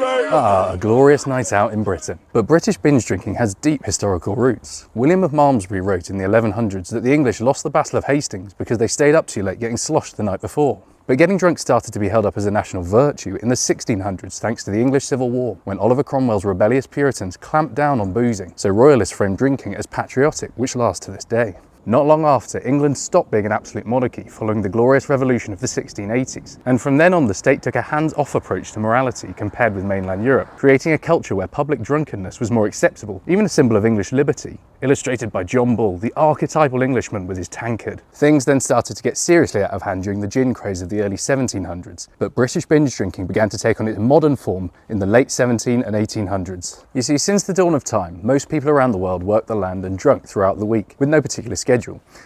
Ah, a glorious night out in Britain. But British binge drinking has deep historical roots. William of Malmesbury wrote in the 1100s that the English lost the Battle of Hastings because they stayed up too late getting sloshed the night before. But getting drunk started to be held up as a national virtue in the 1600s thanks to the English Civil War, when Oliver Cromwell's rebellious Puritans clamped down on boozing, so royalists framed drinking as patriotic, which lasts to this day. Not long after, England stopped being an absolute monarchy following the Glorious Revolution of the 1680s, and from then on the state took a hands-off approach to morality compared with mainland Europe, creating a culture where public drunkenness was more acceptable, even a symbol of English liberty, illustrated by John Bull, the archetypal Englishman with his tankard. Things then started to get seriously out of hand during the gin craze of the early 1700s, but British binge drinking began to take on its modern form in the late 17 and 1800s. You see, since the dawn of time, most people around the world worked the land and drunk throughout the week, with no particular schedule.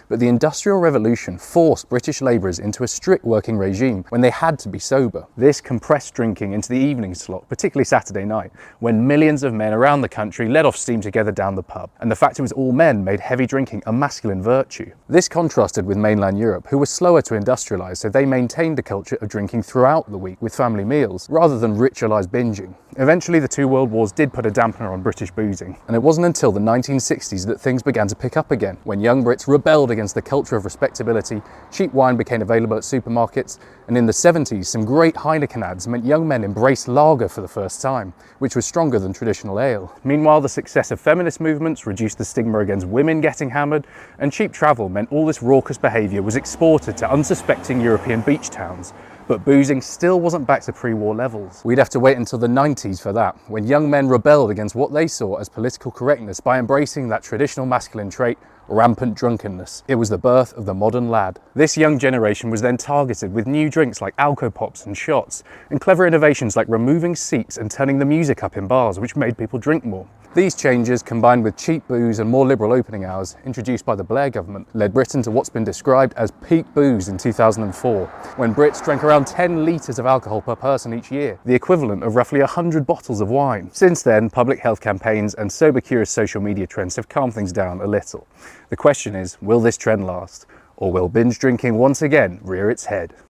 But the Industrial Revolution forced British labourers into a strict working regime when they had to be sober. This compressed drinking into the evening slot, particularly Saturday night, when millions of men around the country let off steam together down the pub. And the fact it was all men made heavy drinking a masculine virtue. This contrasted with mainland Europe, who were slower to industrialise, so they maintained a culture of drinking throughout the week with family meals, rather than ritualised binging. Eventually, the two world wars did put a dampener on British boozing, and it wasn't until the 1960s that things began to pick up again, when young Brits rebelled against the culture of respectability, cheap wine became available at supermarkets, and in the 70s, some great Heineken ads meant young men embraced lager for the first time, which was stronger than traditional ale. Meanwhile, the success of feminist movements reduced the stigma against women getting hammered, and cheap travel meant all this raucous behaviour was exported to unsuspecting European beach towns. But boozing still wasn't back to pre-war levels. We'd have to wait until the 90s for that, when young men rebelled against what they saw as political correctness by embracing that traditional masculine trait, rampant drunkenness. It was the birth of the modern lad. This young generation was then targeted with new drinks like Alco-Pops and shots, and clever innovations like removing seats and turning the music up in bars, which made people drink more. These changes, combined with cheap booze and more liberal opening hours, introduced by the Blair government, led Britain to what's been described as peak booze in 2004, when Brits drank around 10 litres of alcohol per person each year, the equivalent of roughly 100 bottles of wine. Since then, public health campaigns and sober-curious social media trends have calmed things down a little. The question is, will this trend last? Or will binge drinking once again rear its head?